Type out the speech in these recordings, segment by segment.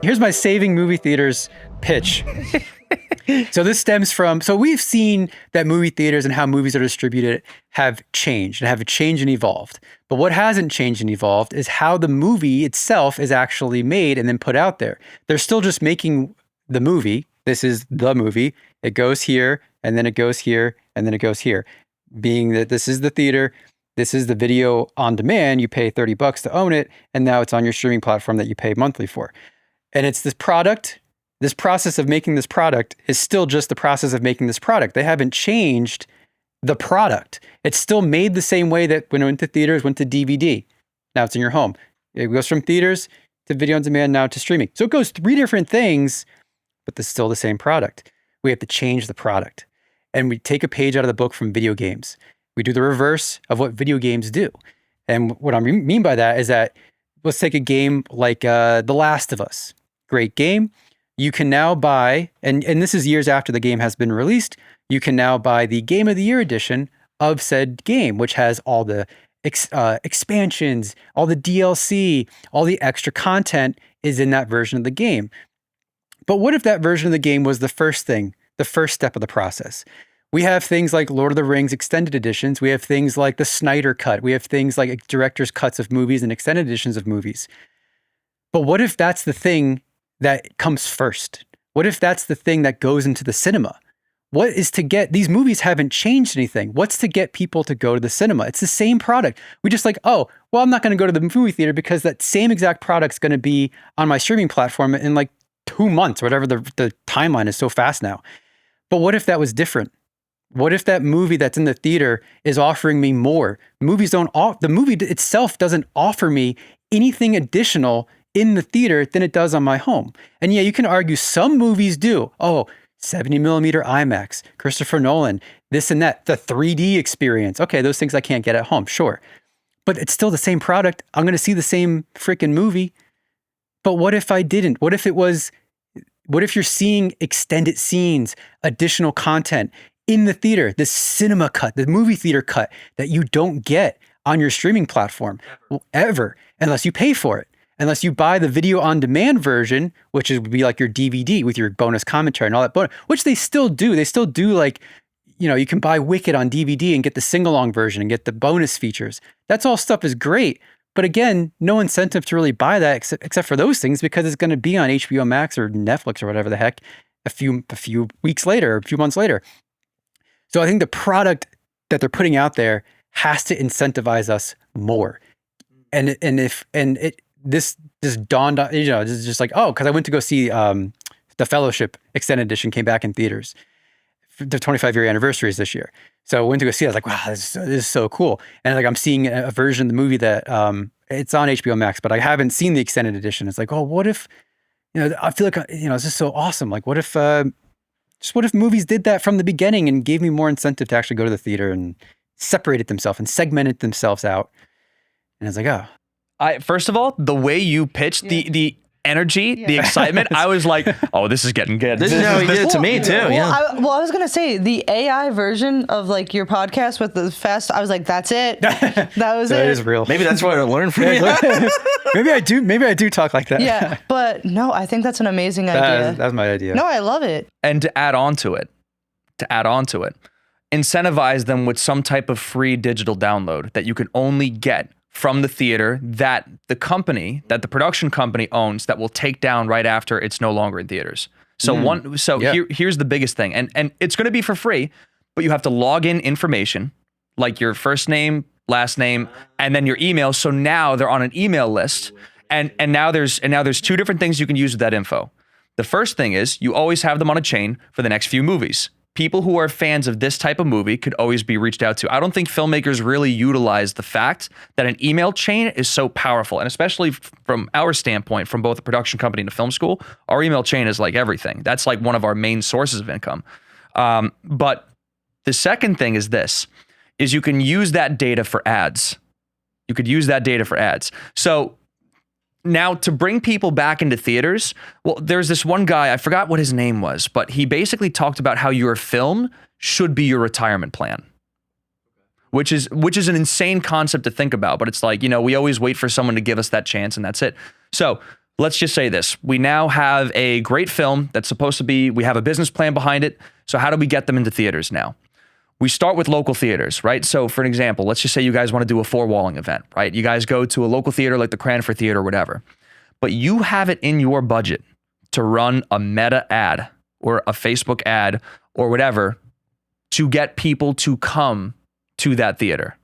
Here's my saving movie theaters pitch. So this stems from, so we've seen that movie theaters and how movies are distributed have changed and evolved. But what hasn't changed and evolved is how the movie itself is actually made and then put out there. They're still just making the movie. This is the movie. It goes here, and then it goes here, and then it goes here. Being that this is the theater, this is the video on demand, you pay $30 to own it, and now it's on your streaming platform that you pay monthly for. And it's this product. This process of making this product is still just the process of making this product. They haven't changed the product. It's still made the same way that when it went to theaters, went to DVD. Now it's in your home. It goes from theaters to video on demand, now to streaming. So it goes 3 different things, but it's still the same product. We have to change the product. And we take a page out of the book from video games. We do the reverse of what video games do. And what I mean by that is that let's take a game like The Last of Us. Great game. You can now buy, and this is years after the game has been released, you can now buy the Game of the Year edition of said game, which has all the expansions, all the DLC, all the extra content is in that version of the game. But what if that version of the game was the first thing, the first step of the process? We have things like Lord of the Rings extended editions. We have things like the Snyder Cut. We have things like director's cuts of movies and extended editions of movies. But what if that's the thing that comes first? What if that's the thing that goes into the cinema? What is to get, these movies haven't changed anything. What's to get people to go to the cinema? It's the same product. We just like, oh, well, I'm not going to go to the movie theater because that same exact product's going to be on my streaming platform in like 2 months, or whatever. The timeline is so fast now. But what if that was different? What if that movie that's in the theater is offering me more? The movie itself doesn't offer me anything additional in the theater than it does on my home. And yeah, you can argue some movies do. Oh, 70 millimeter IMAX, Christopher Nolan, this and that, the 3D experience. Okay, those things I can't get at home, sure. But it's still the same product. I'm going to see the same freaking movie. But what if I didn't? What if you're seeing extended scenes, additional content in the theater, the cinema cut, the movie theater cut that you don't get on your streaming platform ever, unless you pay for it. Unless you buy the video on demand version, which would be like your DVD with your bonus commentary and all that bonus, which they still do. They still do, like, you know, you can buy Wicked on DVD and get the sing-along version and get the bonus features. That's all stuff is great. But again, no incentive to really buy that except for those things, because it's going to be on HBO Max or Netflix or whatever the heck a few weeks later, a few months later. So I think the product that they're putting out there has to incentivize us more. This dawned on, you know, this is just like, oh, because I went to go see The Fellowship Extended Edition came back in theaters. The 25-year anniversary is this year. So I went to go see it. I was like, wow, this is so cool. And like, I'm seeing a version of the movie that it's on HBO Max, but I haven't seen the extended edition. It's like, oh, what if, you know, I feel like, you know, this is so awesome. Like, what if movies did that from the beginning and gave me more incentive to actually go to the theater and separated themselves and segmented themselves out. And I was like, oh. First of all, the way you pitched the energy, the excitement, I was like, oh, this is getting good. This is how he did it to me too. I was going to say the AI version of like your podcast with the fast, I was like, that's it. That was it. That is real. Maybe that's what I learned from you. Maybe I do talk like that. Yeah, but no, I think that's an amazing idea. That's my idea. No, I love it. And to add on to it, incentivize them with some type of free digital download that you can only get from the theater that the production company owns, that will take down right after it's no longer in theaters. So here's the biggest thing. And it's going to be for free, but you have to log in information like your first name, last name, and then your email. So now they're on an email list. And now there's 2 different things you can use with that info. The first thing is you always have them on a chain for the next few movies. People who are fans of this type of movie could always be reached out to. I don't think filmmakers really utilize the fact that an email chain is so powerful. And especially from our standpoint, from both a production company and a film school, our email chain is like everything. That's like one of our main sources of income. But the second thing is you can use that data for ads. You could use that data for ads. So now, to bring people back into theaters, well, there's this one guy, I forgot what his name was, but he basically talked about how your film should be your retirement plan, which is an insane concept to think about. But it's like, you know, we always wait for someone to give us that chance, and that's it. So let's just say this. We now have a great film that's supposed to be, we have a business plan behind it. So how do we get them into theaters now? We start with local theaters, right? So for an example, let's just say you guys want to do a four-walling event, right? You guys go to a local theater like the Cranford Theater or whatever, but you have it in your budget to run a Meta ad or a Facebook ad or whatever to get people to come to that theater.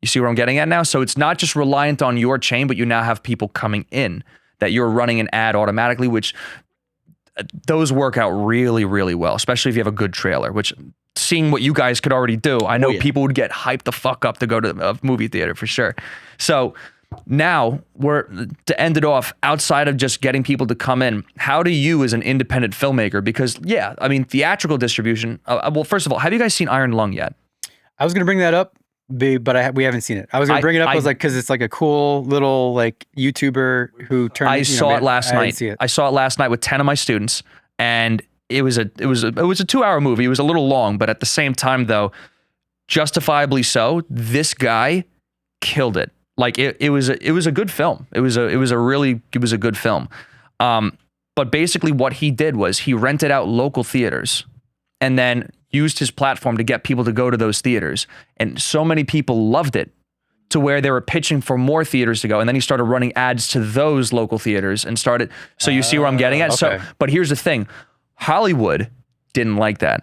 You see where I'm getting at now? So it's not just reliant on your chain, but you now have people coming in that you're running an ad automatically, which those work out really, really well, especially if you have a good trailer, which seeing what you guys could already do, I know people would get hyped the fuck up to go to a movie theater for sure. So now to end it off, outside of just getting people to come in, how do you as an independent filmmaker, because yeah, I mean, theatrical distribution, well, first of all, have you guys seen Iron Lung yet? I was going to bring that up, but we haven't seen it. I was going to bring it up. I was like, because it's like a cool little like YouTuber who turned. I saw it last night. See it. I saw it last night with 10 of my students, and it was a 2-hour movie. It was a little long, but at the same time, though, justifiably so. This guy killed it. Like it was a good film. It was a good film. But basically, what he did was he rented out local theaters, and then used his platform to get people to go to those theaters. And so many people loved it to where they were pitching for more theaters to go. And then he started running ads to those local theaters and started. So you see where I'm getting at? Okay. So, but here's the thing. Hollywood didn't like that.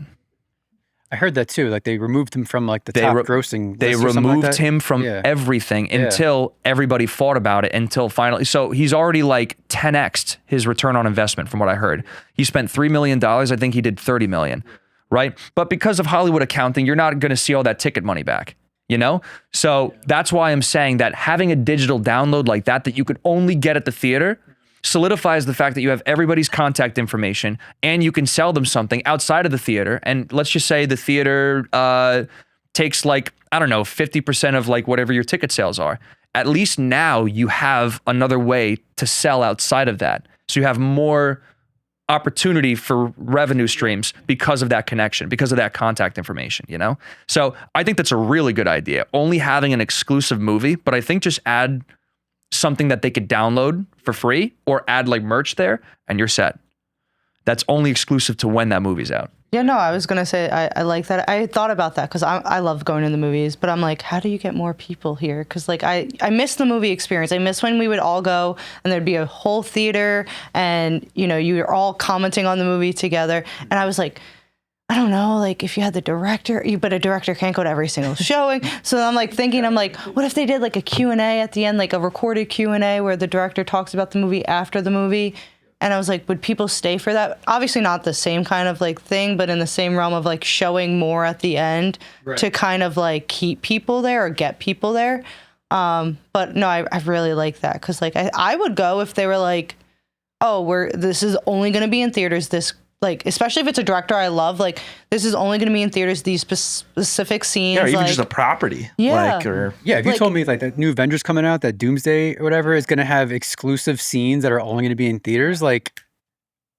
I heard that too. Like they removed him from like the top grossing. They list or something removed like that. him from everything until everybody fought about it until finally. So he's already like 10x'd his return on investment from what I heard. He spent $3 million. I think he did 30 million. Right? But because of Hollywood accounting, you're not going to see all that ticket money back, you know? So that's why I'm saying that having a digital download like that you could only get at the theater solidifies the fact that you have everybody's contact information and you can sell them something outside of the theater. And let's just say the theater takes like, I don't know, 50% of like whatever your ticket sales are. At least now you have another way to sell outside of that. So you have more opportunity for revenue streams because of that connection, because of that contact information, you know? So I think that's a really good idea. Only having an exclusive movie, but I think just add something that they could download for free or add like merch there and you're set. That's only exclusive to when that movie's out. Yeah, no, I was going to say, I like that. I thought about that because I love going to the movies, but I'm like, how do you get more people here? Because like, I miss the movie experience. I miss when we would all go and there'd be a whole theater and, you know, you were all commenting on the movie together. And I was like, I don't know, like if you had the director, but a director can't go to every single showing. So I'm like thinking, what if they did like a Q&A at the end, like a recorded Q&A where the director talks about the movie after the movie? And I was like, would people stay for that? Obviously not the same kind of like thing, but in the same realm of like showing more at the end to kind of like keep people there or get people there. But no, I really like that. Cause like I would go if they were like, oh, this is only going to be in theaters. This like, especially if it's a director I love, like this is only going to be in theaters, these specific scenes. Yeah, or even like, just a property. Yeah. Like, or if you told me like that new Avengers coming out, that Doomsday or whatever is going to have exclusive scenes that are only going to be in theaters, like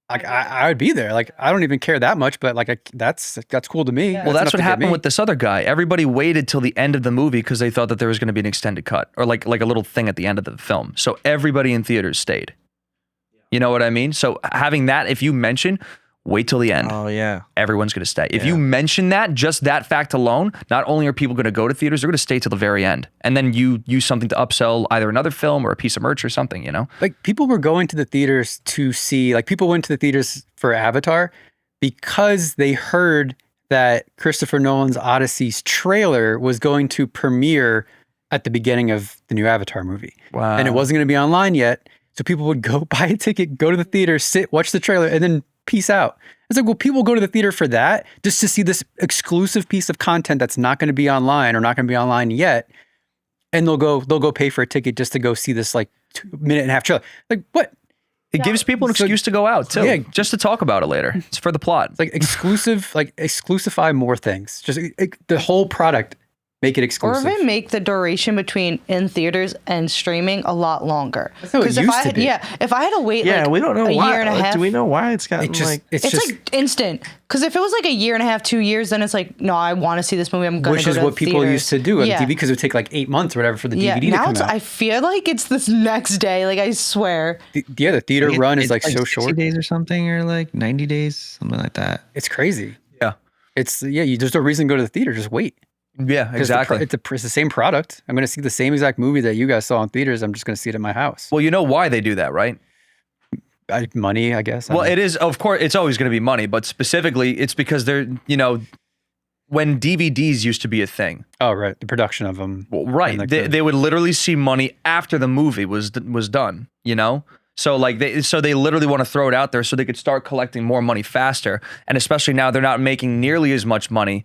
I would be there. Like I don't even care that much, but like that's cool to me. Well, that's what happened with this other guy. Everybody waited till the end of the movie because they thought that there was going to be an extended cut or like a little thing at the end of the film. So everybody in theaters stayed. You know what I mean? So having that, if you mention, wait till the end. Oh, yeah. Everyone's going to stay. If you mention that, just that fact alone, not only are people going to go to theaters, they're going to stay till the very end. And then you use something to upsell either another film or a piece of merch or something, you know? Like people were going to the theaters to see, like people went to the theaters for Avatar because they heard that Christopher Nolan's Odyssey's trailer was going to premiere at the beginning of the new Avatar movie. Wow. And it wasn't going to be online yet. So people would go buy a ticket, go to the theater, sit, watch the trailer, and then peace out. It's like, well, people go to the theater for that, just to see this exclusive piece of content that's not going to be online or not going to be online yet. And they'll go pay for a ticket just to go see this like 2.5-minute trailer. Like what? It gives people an excuse to go out too, just to talk about it later. It's for the plot. It's like exclusive, like exclusify more things. Just the whole product Make it Or exclusive. even make the duration between in theaters and streaming a lot longer. That's how it if used I to had, be. if I had to wait Yeah, we don't know a why. year and a half, Do we know why it's gotten It just, like? it's it's just, like instant. Because if it was like a year and a half, 2 years, then it's like, no, I want to see this movie. I'm going to which go is to what the people theaters. used to do on Yeah. TV because it would take like 8 months or whatever for the Yeah, DVD to now come it's, out. I feel like it's this next day. Like, I swear. The theater run is like so 60 short. days or something, or like 90 days, something like that. It's crazy. Yeah. There's no reason to go to the theater. Just wait. Yeah, 'Cause exactly. It's the same product. I'm going to see the same exact movie that you guys saw in theaters. I'm just going to see it in my house. Well, you know why they do that, right? Money, I guess. Well, it is, of course, it's always going to be money, but specifically, it's because they're, when DVDs used to be a thing, Oh, right. The production of them. well, right? And, like, They would literally see money after the movie was done, So like they literally want to throw it out there so they could start collecting more money faster, and especially now they're not making nearly as much money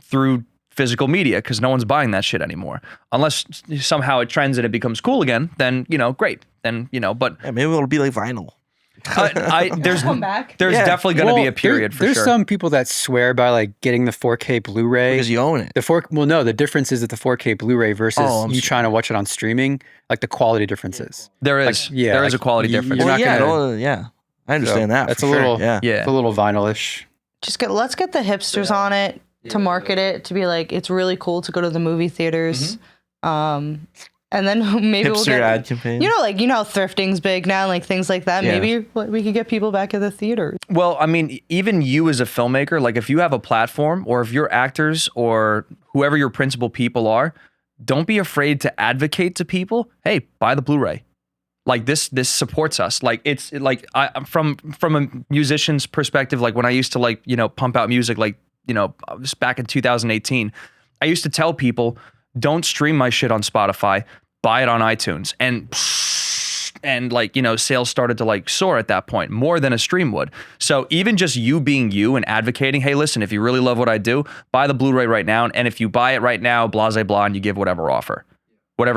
through physical media because no one's buying that shit anymore. Unless somehow it trends and it becomes cool again, then great. Then but Yeah, maybe it'll be like vinyl. there's Come back. there's Yeah. definitely going to be a period for there's sure. some people that swear by like getting the 4K Blu-ray. Because you own it. The difference is that the 4K Blu-ray versus Oh, I'm you sorry. trying to watch it on streaming, like the quality differences. There is there is a quality difference. You're Well, not yeah, gonna- yeah. I understand that. that's for a sure. little- Yeah. Yeah. It's a little vinyl-ish. Let's get the hipsters on it to market it, to be like, it's really cool to go to the movie theaters. And then maybe we'll Hipster get, ad campaign. how thrifting's big now, like things like that. Yeah. Maybe we could get people back at the theaters. Well, I mean, even you as a filmmaker, like if you have a platform or if you're actors or whoever your principal people are, don't be afraid to advocate to people, hey, buy the Blu-ray. Like this supports us. Like it's like from a musician's perspective, like when I used to pump out music, just back in 2018, I used to tell people, don't stream my shit on Spotify, buy it on iTunes. And sales started to soar at that point more than a stream would. So even just you being you and advocating, hey, listen, if you really love what I do, buy the Blu-ray right now. And if you buy it right now, blah, blah, blah, and you give whatever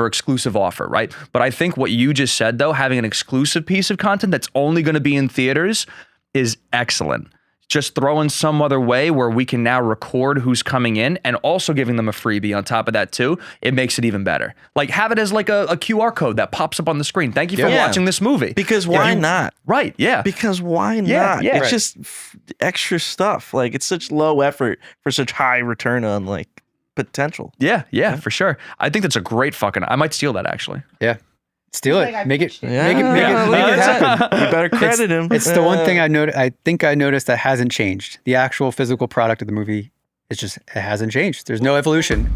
exclusive offer, right? But I think what you just said though, having an exclusive piece of content that's only going to be in theaters is excellent. Just throw in some other way where we can now record who's coming in and also giving them a freebie on top of that too. It makes it even better. Like have it as like a QR code that pops up on the screen. Thank you for Yeah. watching this movie. Because why not? Right. Yeah. Because why Yeah, not? yeah. It's Right. just extra stuff. Like it's such low effort for such high return on potential. Yeah, for sure. I think that's a great I might steal that actually. Yeah. Steal Like, I it. Make it appreciate Yeah, make it happen. You better credit him. It's the one thing I noticed that hasn't changed. The actual physical product of the movie, it hasn't changed. There's no evolution.